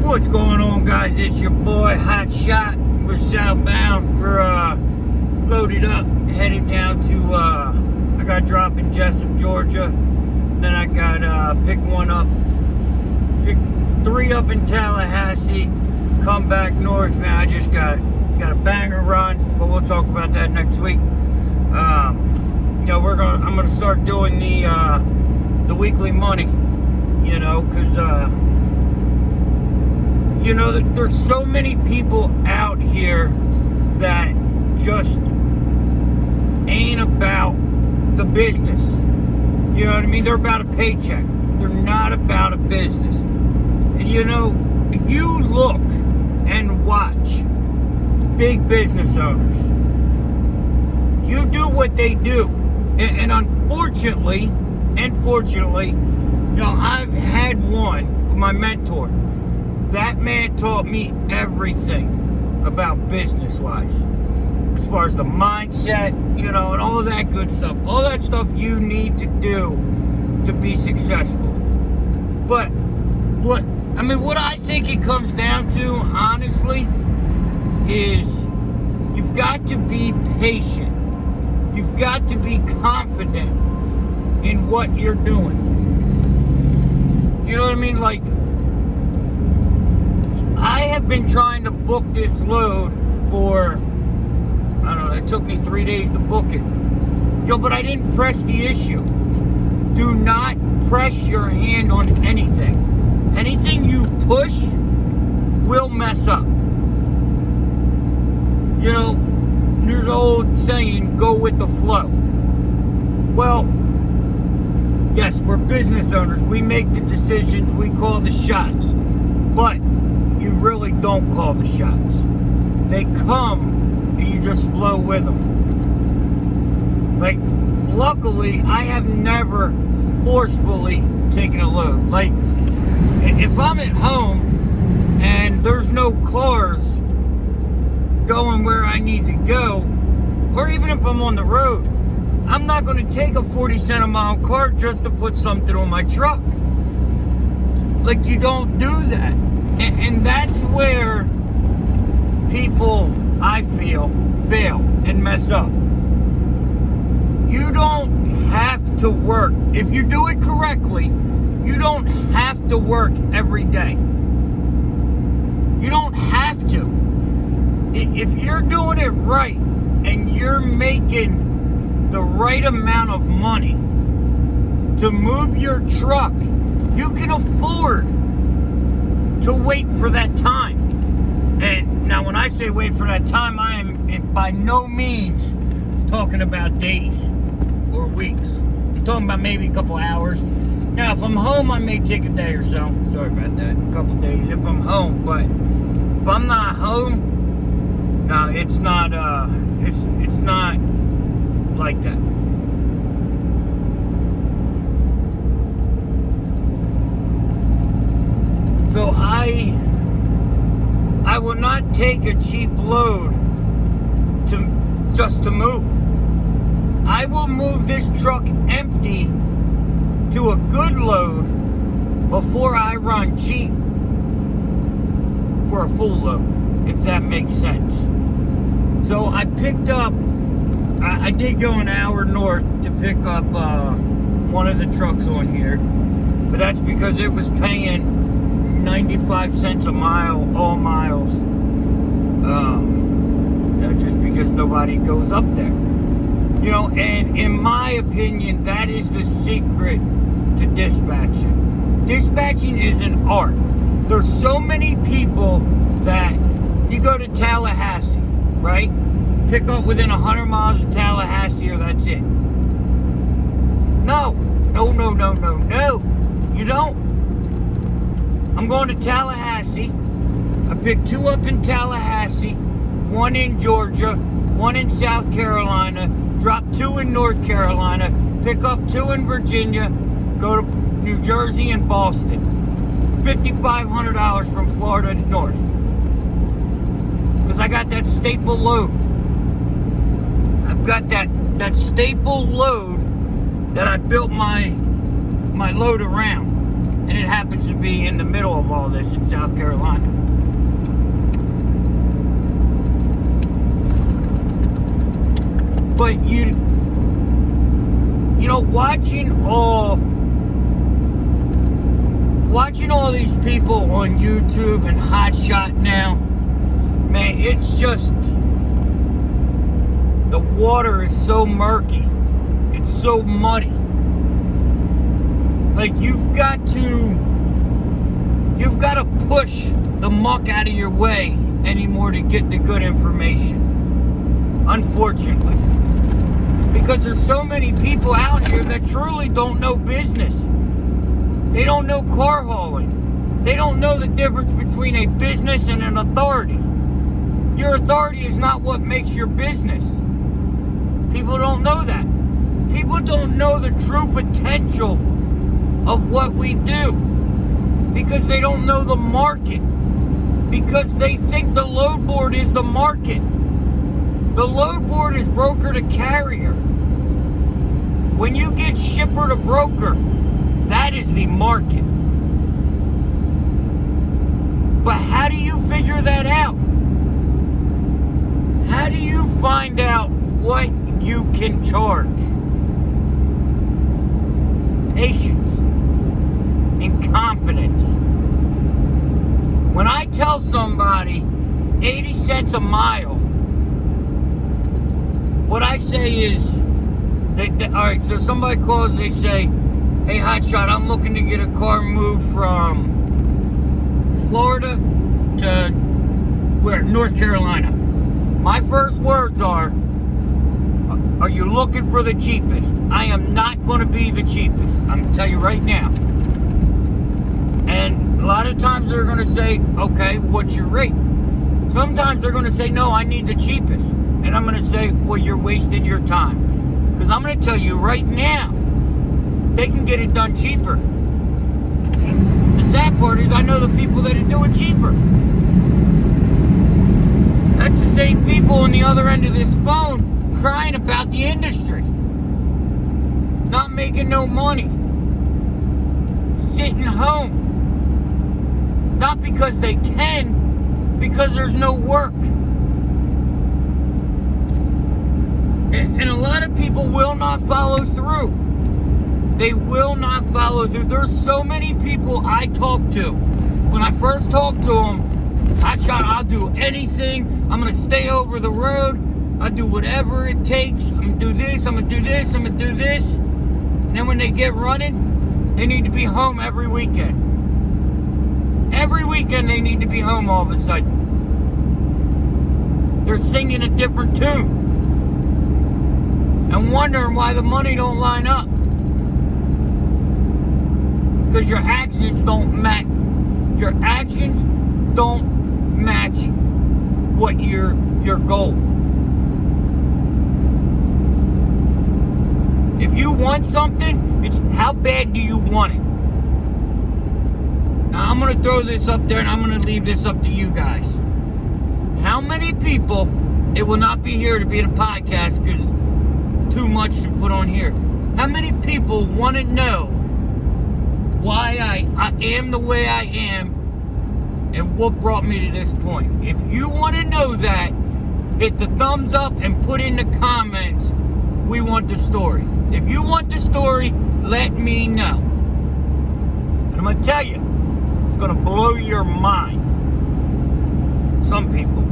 What's going on, guys? It's your boy Hotshot. We're southbound. We're loaded up, headed down to I got to drop in Jessup, Georgia. Then I got pick three up in Tallahassee. Come back north, man. I just got a banger run, but we'll talk about that next week. I'm gonna start doing the weekly money, because there's so many people out here that just ain't about the business. You know what I mean? They're about a paycheck. They're not about a business. And if you look and watch big business owners, you do what they do. And unfortunately, I've had one, my mentor. That man taught me everything about business-wise. As far as the mindset, and all of that good stuff. All that stuff you need to do to be successful. But what I think it comes down to, honestly, is you've got to be patient. You've got to be confident in what you're doing. You know what I mean? Like, I have been trying to book this load for, I don't know, it took me 3 days to book it. But I didn't press the issue. Do not press your hand on anything. Anything you push will mess up. There's an old saying, go with the flow. Well, yes, we're business owners. We make the decisions. We call the shots. But you really don't call the shots. They come and you just flow with them. Like, luckily, I have never forcefully taken a load. Like, if I'm at home and there's no cars going where I need to go, or even if I'm on the road, I'm not going to take a 40-cent a mile car just to put something on my truck. Like, you don't do that. And that's where people, I feel, fail and mess up. You don't have to work. If you do it correctly, you don't have to work every day. You don't have to. If you're doing it right and you're making the right amount of money to move your truck, you can afford to wait for that time. And now when I say wait for that time, I am by no means talking about days or weeks. I'm talking about maybe a couple hours. Now, if I'm home, I may take a day or so. Sorry about that. A couple days if I'm home. But if I'm not home, no, it's not like that. So I will not take a cheap load just to move. I will move this truck empty to a good load before I run cheap for a full load, if that makes sense. So I picked up, I did go an hour north to pick up one of the trucks on here, but that's because it was paying 95 cents a mile, all miles. Just because nobody goes up there. And in my opinion, that is the secret to dispatching. Dispatching is an art. There's so many people that you go to Tallahassee, right? Pick up within 100 miles of Tallahassee, or that's it. No. You don't. I'm going to Tallahassee. I picked two up in Tallahassee, one in Georgia, one in South Carolina, drop two in North Carolina, pick up two in Virginia, go to New Jersey and Boston. $5,500 from Florida to north. Because I got that staple load. I've got that staple load that I built my load around. And it happens to be in the middle of all this in South Carolina. But you know, watching all these people on YouTube and Hotshot now, man, it's just, the water is so murky. It's so muddy. Like, you've got to push the muck out of your way anymore to get the good information. Unfortunately. Because there's so many people out here that truly don't know business. They don't know car hauling. They don't know the difference between a business and an authority. Your authority is not what makes your business. People don't know that. People don't know the true potential of what we do because they don't know the market, because they think the load board is the market. The load board is broker to carrier. When you get shipper to broker, that is the market. But how do you figure that out? How do you find out what you can charge? Patience and confidence. When I tell somebody 80 cents a mile, what I say is, alright, so somebody calls, they say, hey Hotshot, I'm looking to get a car moved from Florida to where? North Carolina. My first words are you looking for the cheapest? I am not going to be the cheapest. I'm going to tell you right now. And a lot of times they're going to say, okay, what's your rate? Sometimes they're going to say, no, I need the cheapest. And I'm going to say, well, you're wasting your time. Because I'm going to tell you right now, they can get it done cheaper. The sad part is I know the people that do it cheaper. That's the same people on the other end of this phone crying about the industry. Not making no money. Sitting home. Not because they can, because there's no work. And a lot of people will not follow through. They will not follow through. There's so many people I talk to. When I first talked to them, Hotshot, I'll do anything. I'm going to stay over the road. I'll do whatever it takes. I'm going to do this. I'm going to do this. I'm going to do this. And then when they get running, they need to be home every weekend. Every weekend they need to be home all of a sudden. They're singing a different tune. And wondering why the money don't line up. Because your actions don't match. Your actions don't match what your goal. If you want something, it's how bad do you want it? Now I'm going to throw this up there and I'm going to leave this up to you guys. How many people, it will not be here to be in a podcast because too much to put on here. How many people want to know why I am the way I am and what brought me to this point? If you want to know that, hit the thumbs up and put in the comments, we want the story. If you want the story, let me know. And I'm going to tell you, it's going to blow your mind. Some people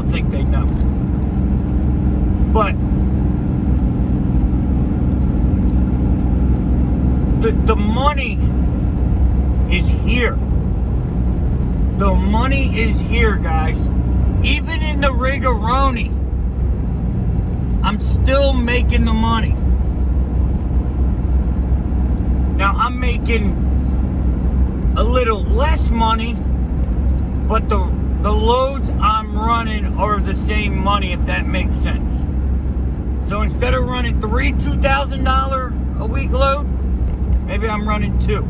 think they know. But the money is here. The money is here, guys. Even in the Rigaroni, I'm still making the money. Now, I'm making a little less money, but the loads I'm running are the same money, if that makes sense. So instead of running three $2,000 a week loads, maybe I'm running 2.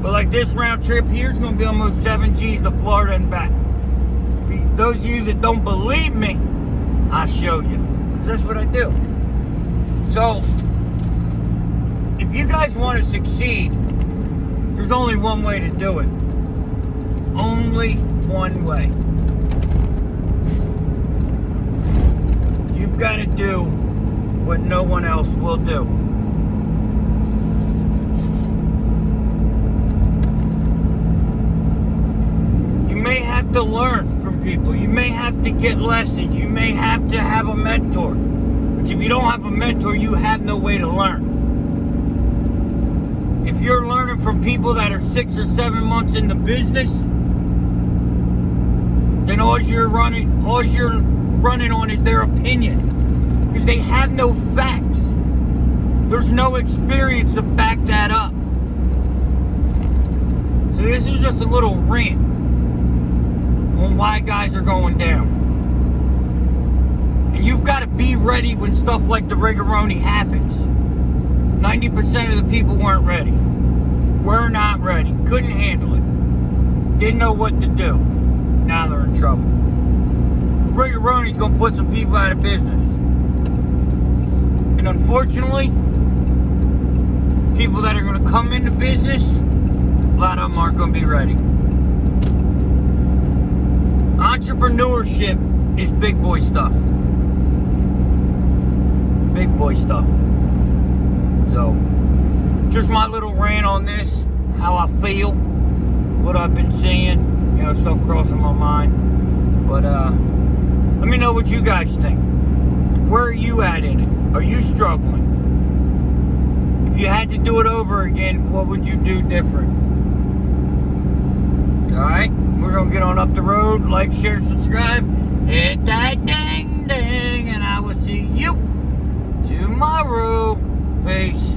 But like this round trip here is going to be almost 7 G's to Florida and back. For those of you that don't believe me, I'll show you. Because that's what I do. So, if you guys want to succeed, There's only one way to do it. Only one way. You've got to do what no one else will do. You may have to learn from people. You may have to get lessons. You may have to have a mentor. But if you don't have a mentor, you have no way to learn. If you're learning from people that are 6 or 7 months in the business, then all you're running on is their opinion. Because they have no facts. There's no experience to back that up. So this is just a little rant on why guys are going down. And you've got to be ready when stuff like the Rigaroni happens. 90% of the people weren't ready. Were not ready. Couldn't handle it. Didn't know what to do. Now they're in trouble. Rigaroni's going to put some people out of business. And unfortunately, people that are going to come into business, a lot of them aren't going to be ready. Entrepreneurship is big boy stuff. Big boy stuff. So, just my little rant on this, how I feel, what I've been seeing, stuff crossing my mind. But let me know what you guys think. Where are you at in it? Are you struggling? If you had to do it over again, what would you do different? Alright, we're going to get on up the road. Like, share, subscribe. Hit that ding ding. And I will see you tomorrow. Peace.